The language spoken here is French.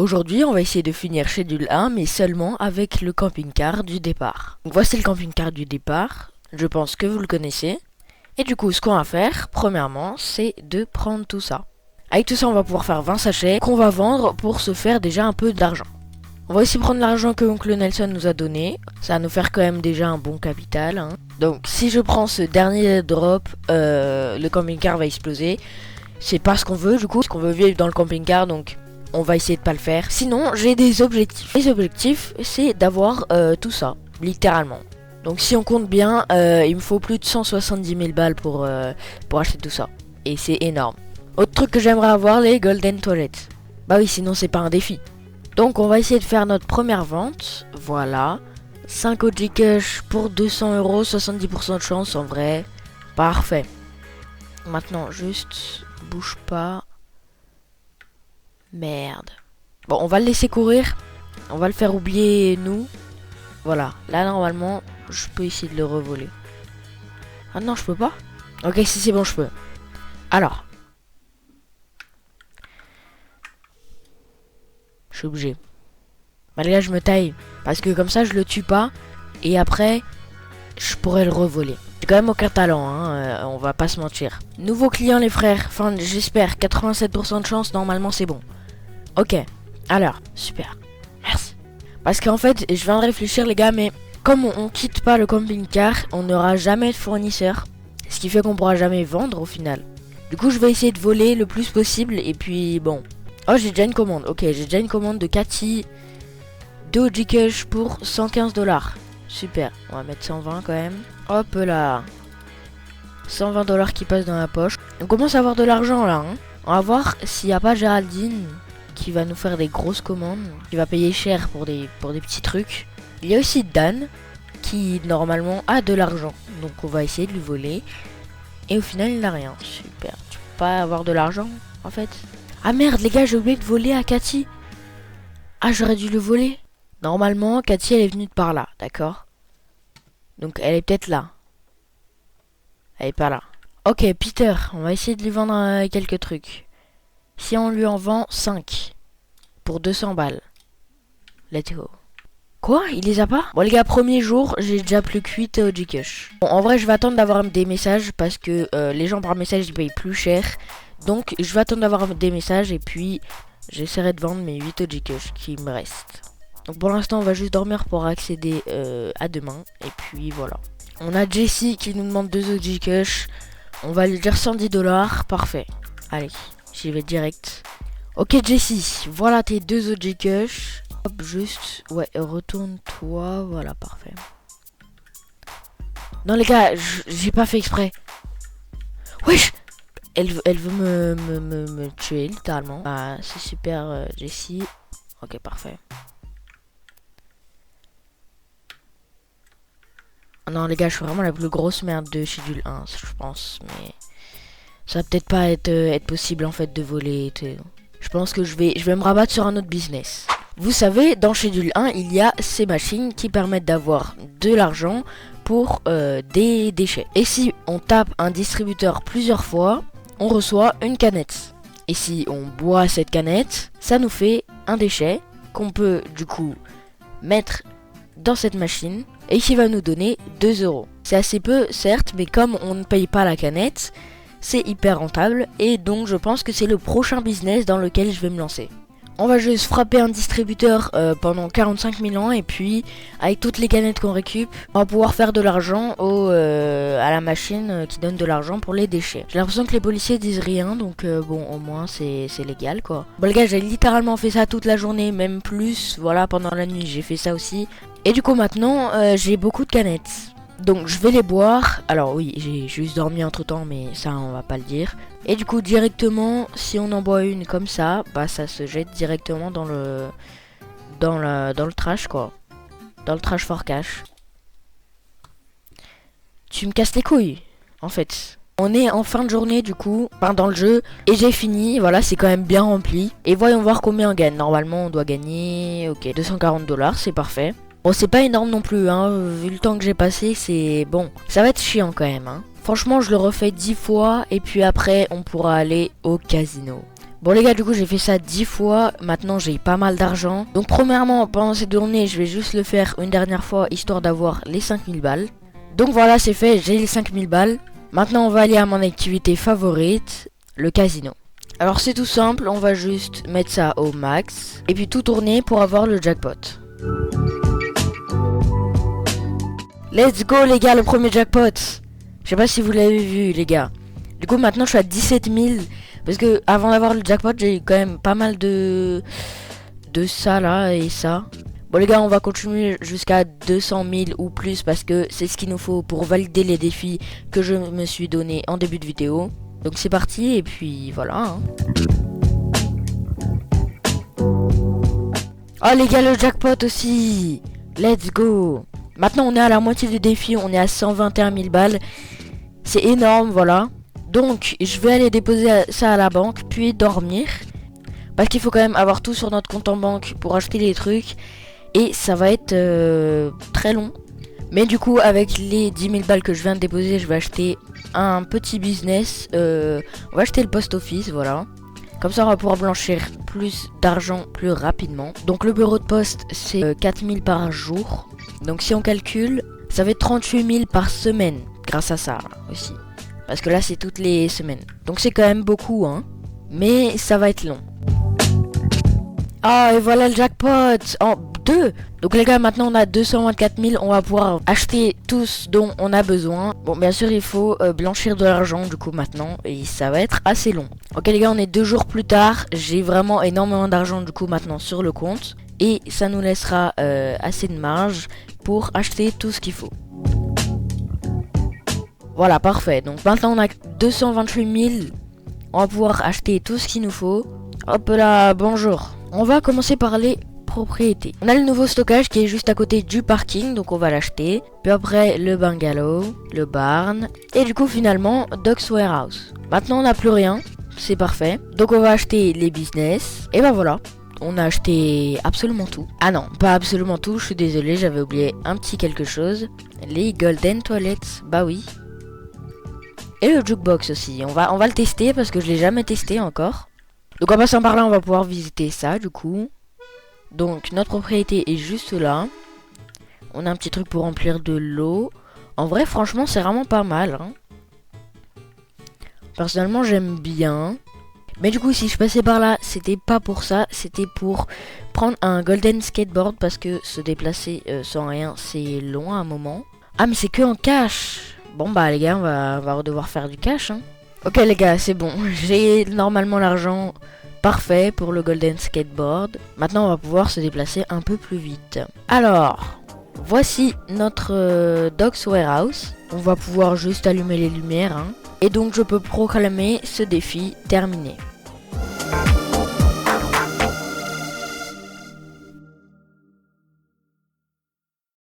Aujourd'hui, on va essayer de finir Schedule 1, mais seulement avec le camping-car du départ. Donc voici le camping-car du départ, je pense que vous le connaissez. Et du coup, ce qu'on va faire, premièrement, c'est de prendre tout ça. Avec tout ça, on va pouvoir faire 20 sachets qu'on va vendre pour se faire déjà un peu d'argent. On va aussi prendre l'argent que Oncle Nelson nous a donné. Ça va nous faire quand même déjà un bon capital. Hein. Donc si je prends ce dernier drop, le camping-car va exploser. C'est pas ce qu'on veut du coup, parce qu'on veut vivre dans le camping-car, donc on va essayer de pas le faire. Sinon, j'ai des objectifs. Les objectifs, c'est d'avoir tout ça, littéralement. Donc si on compte bien, il me faut plus de 170 000 balles pour acheter tout ça. Et c'est énorme. Autre truc que j'aimerais avoir, les Golden Toilets. Bah oui, sinon c'est pas un défi. Donc on va essayer de faire notre première vente. Voilà. 5 OG Cash pour 200 €, 70% de chance en vrai. Parfait. Maintenant, juste, bouge pas. Merde. Bon, on va le laisser courir. On va le faire oublier nous. Voilà. Là, normalement, je peux essayer de le revoler. Ah non, je peux pas. Ok, si c'est bon, je peux. Alors. Je suis obligé. Bah les gars, je me taille. Parce que comme ça, je le tue pas. Et après, je pourrais le revoler. J'ai quand même aucun talent, hein. On va pas se mentir. Nouveau client, les frères. Enfin, j'espère. 87% de chance, normalement, c'est bon. Ok. Alors, super. Merci. Parce qu'en fait, je viens de réfléchir, les gars, mais comme on quitte pas le camping-car, on n'aura jamais de fournisseur. Ce qui fait qu'on pourra jamais vendre au final. Du coup, je vais essayer de voler le plus possible. Et puis, bon. Oh, j'ai déjà une commande. Ok, j'ai déjà une commande de Cathy. 2 OG Cash pour 115 $. Super. On va mettre 120 quand même. Hop là. 120 $ qui passent dans la poche. On commence à avoir de l'argent là. Hein. On va voir s'il n'y a pas Géraldine qui va nous faire des grosses commandes. Qui va payer cher pour des petits trucs. Il y a aussi Dan qui normalement a de l'argent. Donc on va essayer de lui voler. Et au final il n'a rien. Super. Tu peux pas avoir de l'argent en fait. Ah merde les gars, j'ai oublié de voler à Cathy. Ah, j'aurais dû le voler. Normalement, Cathy elle est venue de par là, d'accord? Donc elle est peut-être là. Elle est pas là. Ok, Peter, on va essayer de lui vendre quelques trucs. Si on lui en vend 5 pour 200 balles. Let's go. Quoi? Il les a pas? Bon les gars, premier jour, j'ai déjà plus que 8 OG Cash. Bon, en vrai, je vais attendre d'avoir des messages parce que les gens par message ils payent plus cher. Donc je vais attendre d'avoir des messages et puis j'essaierai de vendre mes 8 OG Cash qui me restent. Donc pour l'instant on va juste dormir pour accéder à demain. Et puis voilà. On a Jessie qui nous demande 2 OG Cash. On va lui dire 110 $. Parfait. Allez, j'y vais direct. Ok Jessie, voilà tes 2 OG Cash. Hop, juste, ouais, retourne-toi. Voilà, parfait. Non les gars, j'ai pas fait exprès. Wesh. Elle veut me tuer littéralement. Ah, c'est super Jessie. Ok, parfait. Non les gars, je suis vraiment la plus grosse merde de Schedule 1, je pense. Mais ça va peut-être pas être possible en fait de voler et tout. Je pense que je vais me rabattre sur un autre business. Vous savez, dans Schedule 1, il y a ces machines qui permettent d'avoir de l'argent pour des déchets. Et si on tape un distributeur plusieurs fois, on reçoit une canette. Et si on boit cette canette, ça nous fait un déchet qu'on peut du coup mettre dans cette machine et qui va nous donner 2 €. C'est assez peu certes, mais comme on ne paye pas la canette, c'est hyper rentable et donc je pense que c'est le prochain business dans lequel je vais me lancer. On va juste frapper un distributeur pendant 45 000 ans et puis avec toutes les canettes qu'on récup, on va pouvoir faire de l'argent à la machine qui donne de l'argent pour les déchets. J'ai l'impression que les policiers disent rien donc bon au moins c'est légal quoi. Bon les gars, j'ai littéralement fait ça toute la journée, même plus, voilà pendant la nuit j'ai fait ça aussi. Et du coup maintenant j'ai beaucoup de canettes. Donc je vais les boire. Alors oui, j'ai juste dormi entre temps, mais ça on va pas le dire. Et du coup directement, si on en boit une comme ça, bah ça se jette directement dans le trash quoi. Dans le trash for cash. Tu me casses les couilles, en fait. On est en fin de journée du coup, enfin dans le jeu, et j'ai fini, voilà c'est quand même bien rempli. Et voyons voir combien on gagne. Normalement on doit gagner, ok, 240 $, c'est parfait. Bon, c'est pas énorme non plus, hein, vu le temps que j'ai passé, c'est bon. Ça va être chiant quand même, hein. Franchement, je le refais 10 fois, et puis après, on pourra aller au casino. Bon les gars, du coup j'ai fait ça 10 fois, maintenant j'ai pas mal d'argent. Donc premièrement, pendant cette journée, je vais juste le faire une dernière fois, histoire d'avoir les 5000 balles. Donc voilà, c'est fait, j'ai les 5000 balles. Maintenant on va aller à mon activité favorite, le casino. Alors c'est tout simple, on va juste mettre ça au max, et puis tout tourner pour avoir le jackpot. Let's go les gars, le premier jackpot. Je sais pas si vous l'avez vu les gars. Du coup maintenant je suis à 17 000. Parce que avant d'avoir le jackpot, j'ai eu quand même pas mal de ça là et ça. Bon les gars, on va continuer jusqu'à 200 000 ou plus parce que c'est ce qu'il nous faut pour valider les défis que je me suis donné en début de vidéo. Donc c'est parti et puis voilà. Hein. Oh les gars, le jackpot aussi. Let's go. Maintenant on est à la moitié du défi, on est à 121 000 balles. C'est énorme, voilà. Donc, je vais aller déposer ça à la banque, puis dormir. Parce qu'il faut quand même avoir tout sur notre compte en banque pour acheter les trucs. Et ça va être très long. Mais du coup, avec les 10 000 balles que je viens de déposer, je vais acheter un petit business. On va acheter le post office, voilà. Comme ça, on va pouvoir blanchir plus d'argent plus rapidement. Donc, le bureau de poste, c'est 4 000 par jour. Donc, si on calcule, ça va être 38 000 par semaine. Grâce à ça aussi. Parce que là c'est toutes les semaines. Donc c'est quand même beaucoup hein. Mais ça va être long. Ah et voilà le jackpot en 2. Donc les gars maintenant on a 224 000. On va pouvoir acheter tout ce dont on a besoin. Bon bien sûr il faut blanchir de l'argent du coup maintenant. Et ça va être assez long. Ok les gars on est 2 jours plus tard. J'ai vraiment énormément d'argent du coup maintenant sur le compte. Et ça nous laissera assez de marge pour acheter tout ce qu'il faut. Voilà, parfait. Donc maintenant on a 228 000. On va pouvoir acheter tout ce qu'il nous faut. Hop là, bonjour. On va commencer par les propriétés. On a le nouveau stockage qui est juste à côté du parking. Donc on va l'acheter. Puis après le bungalow, le barn. Et du coup finalement, Doc's Warehouse. Maintenant on n'a plus rien. C'est parfait. Donc on va acheter les business. Et ben voilà. On a acheté absolument tout. Ah non, pas absolument tout. Je suis désolé, j'avais oublié un petit quelque chose. Les golden toilets. Bah oui. Et le jukebox aussi, on va le tester parce que je l'ai jamais testé encore. Donc en passant par là, on va pouvoir visiter ça du coup. Donc notre propriété est juste là. On a un petit truc pour remplir de l'eau. En vrai, franchement, c'est vraiment pas mal. Hein. Personnellement, j'aime bien. Mais du coup, si je passais par là, c'était pas pour ça. C'était pour prendre un golden skateboard parce que se déplacer sans rien, c'est long à un moment. Ah mais c'est que en cash. Bon bah les gars, on va devoir faire du cash hein. Ok les gars, c'est bon. J'ai normalement l'argent parfait pour le golden skateboard. Maintenant on va pouvoir se déplacer un peu plus vite. Alors, voici notre Doc's Warehouse. On va pouvoir juste allumer les lumières hein. Et donc je peux proclamer ce défi terminé.